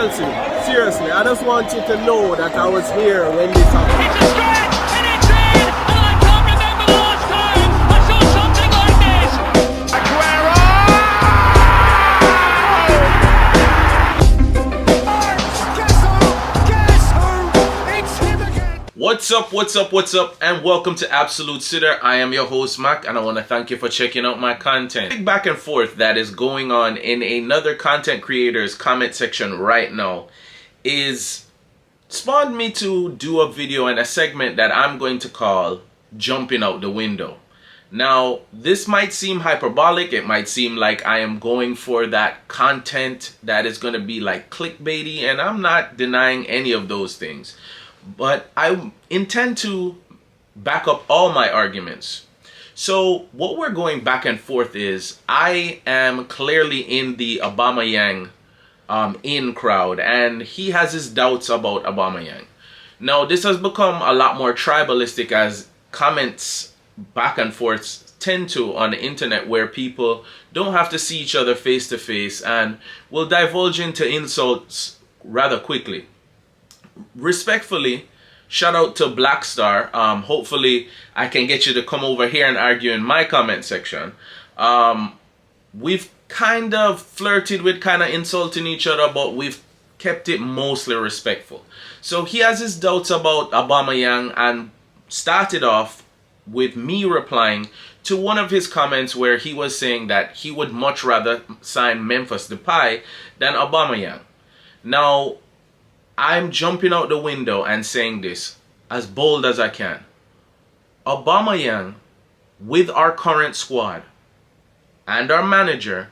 Chelsea, seriously, I just want you to know that I was here when this happened. It's a stretch, and it's in, and I can't remember the last time I saw something like this. Aguero! Guess who? It's him again. What's up, and welcome to Absolute Sitter. I am your host, Mac, and I want to thank you for checking out my content. Big back and forth that is going on in another content creator's comment section right now is spawned me to do a video and a segment that I'm going to call Jumping Out the Window. Now, this might seem hyperbolic. It might seem like I am going for that content that is going to be like clickbaity, and I'm not denying any of those things. But I intend to back up all my arguments. So what we're going back and forth is I am clearly in the Aubameyang in crowd, and he has his doubts about Aubameyang. Now, this has become a lot more tribalistic as comments back and forth tend to on the internet, where people don't have to see each other face to face and will divulge into insults rather quickly. Respectfully, shout out to Black Star. Hopefully I can get you to come over here and argue in my comment section. We've kind of flirted with kind of insulting each other, but we've kept it mostly respectful. So he has his doubts about Aubameyang and started off with me replying to one of his comments where he was saying that he would much rather sign Memphis Depay than Aubameyang. Now, I'm jumping out the window and saying this as bold as I can. Aubameyang, with our current squad and our manager,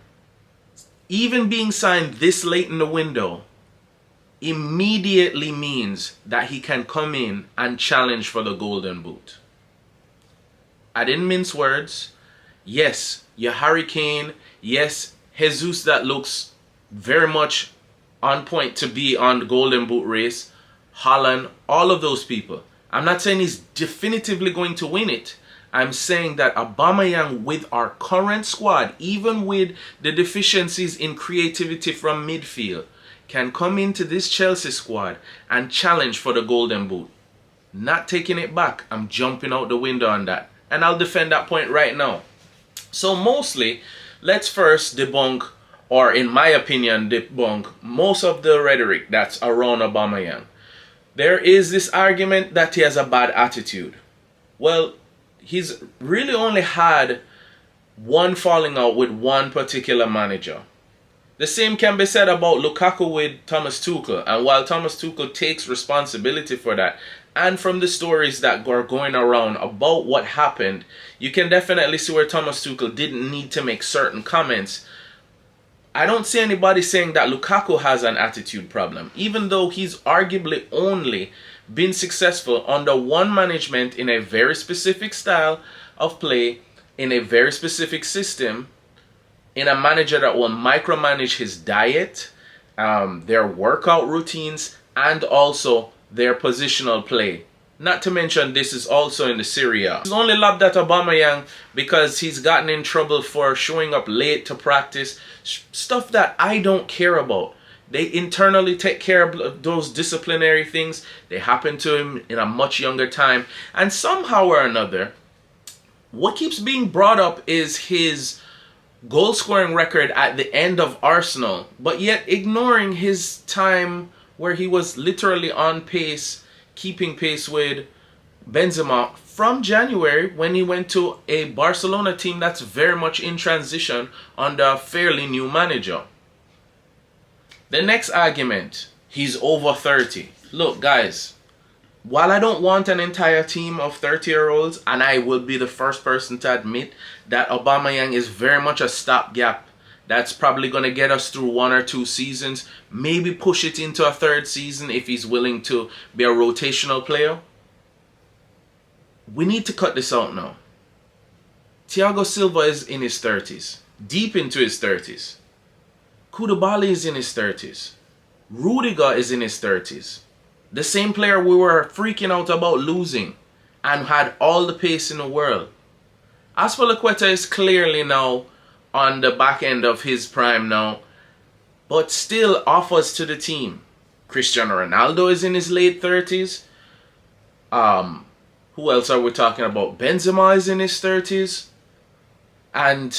even being signed this late in the window, immediately means that he can come in and challenge for the Golden Boot. I didn't mince words. Yes, your Harry Kane. Yes, Jesus that looks very much on point to be on the Golden Boot race. Haaland, all of those people. I'm not saying he's definitively going to win it. I'm saying that Aubameyang, with our current squad, even with the deficiencies in creativity from midfield, can come into this Chelsea squad and challenge for the Golden Boot. Not taking it back. I'm jumping out the window on that. And I'll defend that point right now. So mostly, let's first debunk, or in my opinion, debunk most of the rhetoric that's around Aubameyang. There is this argument that he has a bad attitude. Well, he's really only had one falling out with one particular manager. The same can be said about Lukaku with Thomas Tuchel. And while Thomas Tuchel takes responsibility for that, and from the stories that are going around about what happened, you can definitely see where Thomas Tuchel didn't need to make certain comments. I don't see anybody saying that Lukaku has an attitude problem, even though he's arguably only been successful under one management in a very specific style of play, in a very specific system, in a manager that will micromanage his diet, their workout routines, and also their positional play. Not to mention, this is also in the Serie A. He's only lobbed at Aubameyang because he's gotten in trouble for showing up late to practice. Stuff that I don't care about. They internally take care of those disciplinary things. They happen to him in a much younger time. And somehow or another, what keeps being brought up is his goal scoring record at the end of Arsenal, but yet ignoring his time where he was literally on pace, keeping pace with Benzema from January, when he went to a Barcelona team that's very much in transition under a fairly new manager. The next argument, he's over 30. Look, guys, while I don't want an entire team of 30-year-olds, and I will be the first person to admit that Aubameyang is very much a stopgap that's probably going to get us through 1 or 2 seasons, maybe push it into a 3rd season if he's willing to be a rotational player. We need to cut this out now. Thiago Silva is in his 30s, deep into his 30s. Koulibaly is in his 30s. Rudiger is in his 30s. The same player we were freaking out about losing and had all the pace in the world. Azpilicueta is clearly now on the back end of his prime now, but still offers to the team. Cristiano Ronaldo is in his late 30s. Who else are we talking about? Benzema is in his 30s. And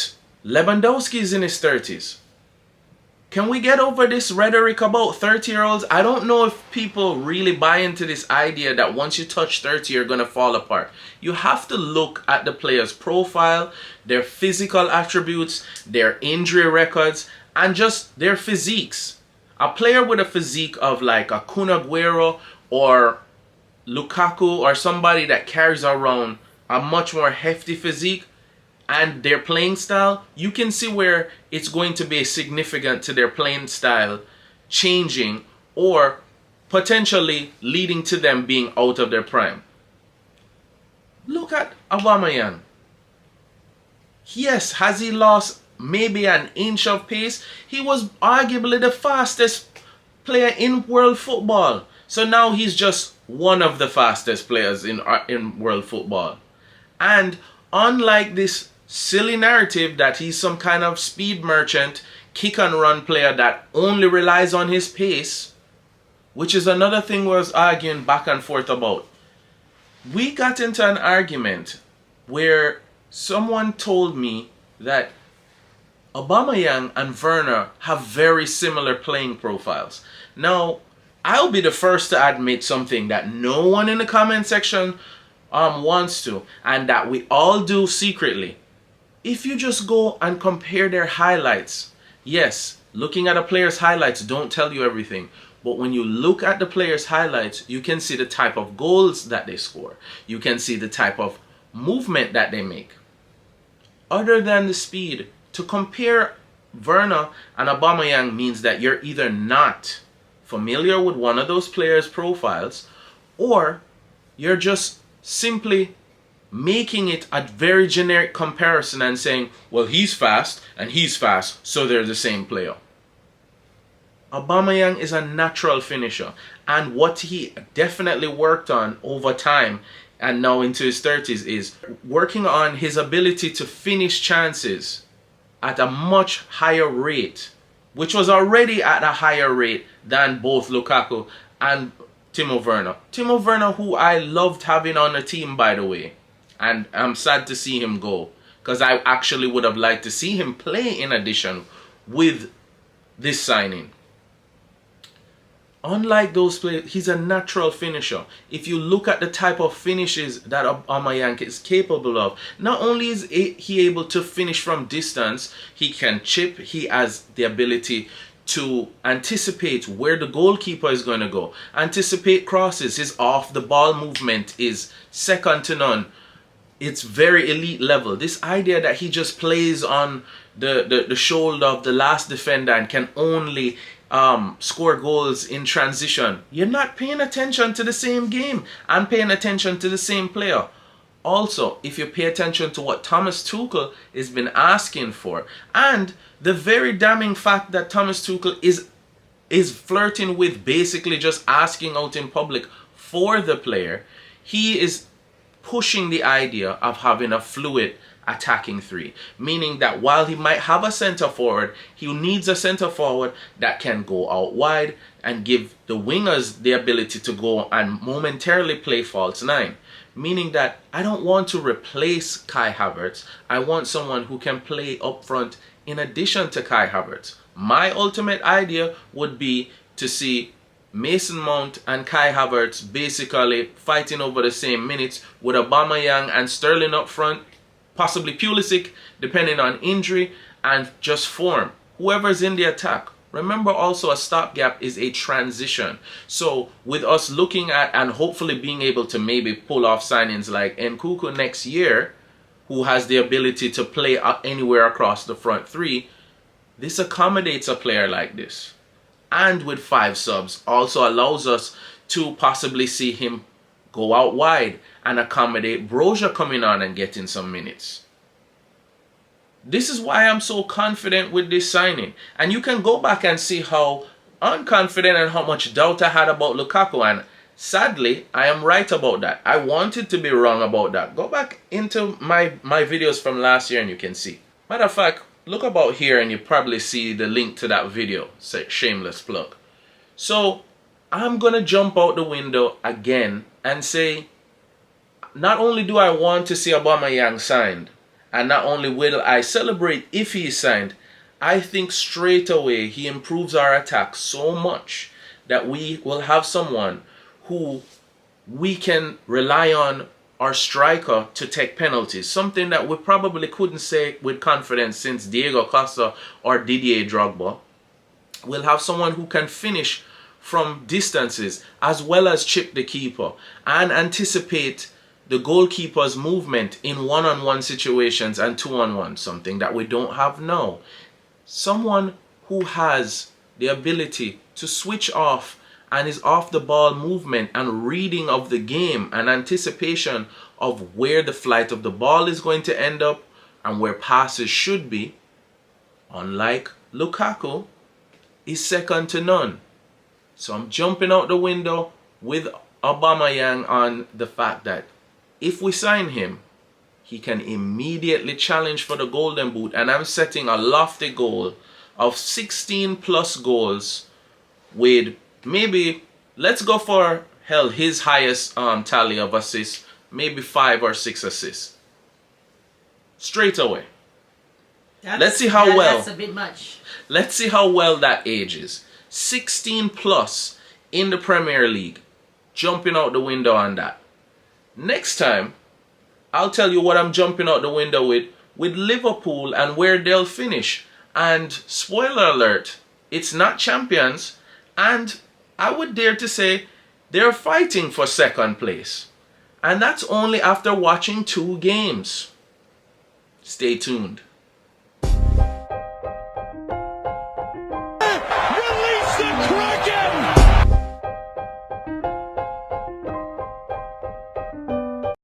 Lewandowski is in his 30s. Can we get over this rhetoric about 30-year-olds? I don't know if people really buy into this idea that once you touch 30, you're going to fall apart. You have to look at the player's profile, their physical attributes, their injury records, and just their physiques. A player with a physique of like a Kun Aguero or Lukaku or somebody that carries around a much more hefty physique and their playing style, you can see where it's going to be significant to their playing style changing or potentially leading to them being out of their prime. Look at Aubameyang. Yes, has he lost maybe an inch of pace? He was arguably the fastest player in world football. So now he's just one of the fastest players in world football. And unlike this silly narrative that he's some kind of speed merchant, kick and run player that only relies on his pace, which is another thing we was arguing back and forth about. We got into an argument where someone told me that Aubameyang and Werner have very similar playing profiles. Now, I'll be the first to admit something that no one in the comment section wants to, and that we all do secretly. If you just go and compare their highlights, yes, looking at a player's highlights don't tell you everything. But when you look at the player's highlights, you can see the type of goals that they score. You can see the type of movement that they make. Other than the speed, to compare Werner and Aubameyang means that you're either not familiar with one of those players' profiles, or you're just simply making it a very generic comparison and saying, well, he's fast and he's fast, so they're the same player. Aubameyang is a natural finisher, and what he definitely worked on over time and now into his 30s is working on his ability to finish chances at a much higher rate, which was already at a higher rate than both Lukaku and Timo Werner. Timo Werner, who I loved having on the team, by the way, and I'm sad to see him go, because I actually would have liked to see him play in addition with this signing. Unlike those players, he's a natural finisher. If you look at the type of finishes that Aubameyang is capable of, not only is he able to finish from distance, he can chip, he has the ability to anticipate where the goalkeeper is going to go, anticipate crosses. His off the ball movement is second to none. It's very elite level. This idea that he just plays on the shoulder of the last defender and can only score goals in transition. You're not paying attention to the same game. I'm paying attention to the same player. Also, if you pay attention to what Thomas Tuchel has been asking for, and the very damning fact that Thomas Tuchel is flirting with basically just asking out in public for the player, he is pushing the idea of having a fluid attacking three, meaning that while he might have a center forward, he needs a center forward that can go out wide and give the wingers the ability to go and momentarily play false nine, meaning that I don't want to replace Kai Havertz. I want someone who can play up front in addition to Kai Havertz. My ultimate idea would be to see Mason Mount and Kai Havertz basically fighting over the same minutes, with Aubameyang and Sterling up front, possibly Pulisic, depending on injury and just form. Whoever's in the attack. Remember also, a stopgap is a transition. So with us looking at and hopefully being able to maybe pull off signings like Nkunku next year, who has the ability to play anywhere across the front three, this accommodates a player like this. And with 5 subs also allows us to possibly see him go out wide and accommodate Broja coming on and getting some minutes. This is why I'm so confident with this signing. And you can go back and see how unconfident and how much doubt I had about Lukaku. And sadly, I am right about that. I wanted to be wrong about that. Go back into my videos from last year and you can see. Matter of fact, look about here and you probably see the link to that video. Shameless plug. So, I'm going to jump out the window again and say, not only do I want to see Aubameyang signed, and not only will I celebrate if he is signed, I think straight away he improves our attack so much that we will have someone who we can rely on, our striker, to take penalties. Something that we probably couldn't say with confidence since Diego Costa or Didier Drogba. We'll have someone who can finish from distances as well as chip the keeper and anticipate the goalkeeper's movement in one-on-one situations and two-on-one, something that we don't have now. Someone who has the ability to switch off and is off the ball movement and reading of the game and anticipation of where the flight of the ball is going to end up and where passes should be, unlike Lukaku, is second to none. So I'm jumping out the window with Aubameyang on the fact that if we sign him, he can immediately challenge for the Golden Boot, and I'm setting a lofty goal of 16 plus goals with maybe, let's go for his highest tally of assists, maybe 5 or 6 assists. Straight away. Let's see how well. That's a bit much. Let's see how well that ages. 16 plus in the Premier League. Jumping out the window on that. Next time, I'll tell you what I'm jumping out the window with Liverpool and where they'll finish. And spoiler alert, it's not champions. And I would dare to say they're fighting for second place. And that's only after watching 2 games. Stay tuned.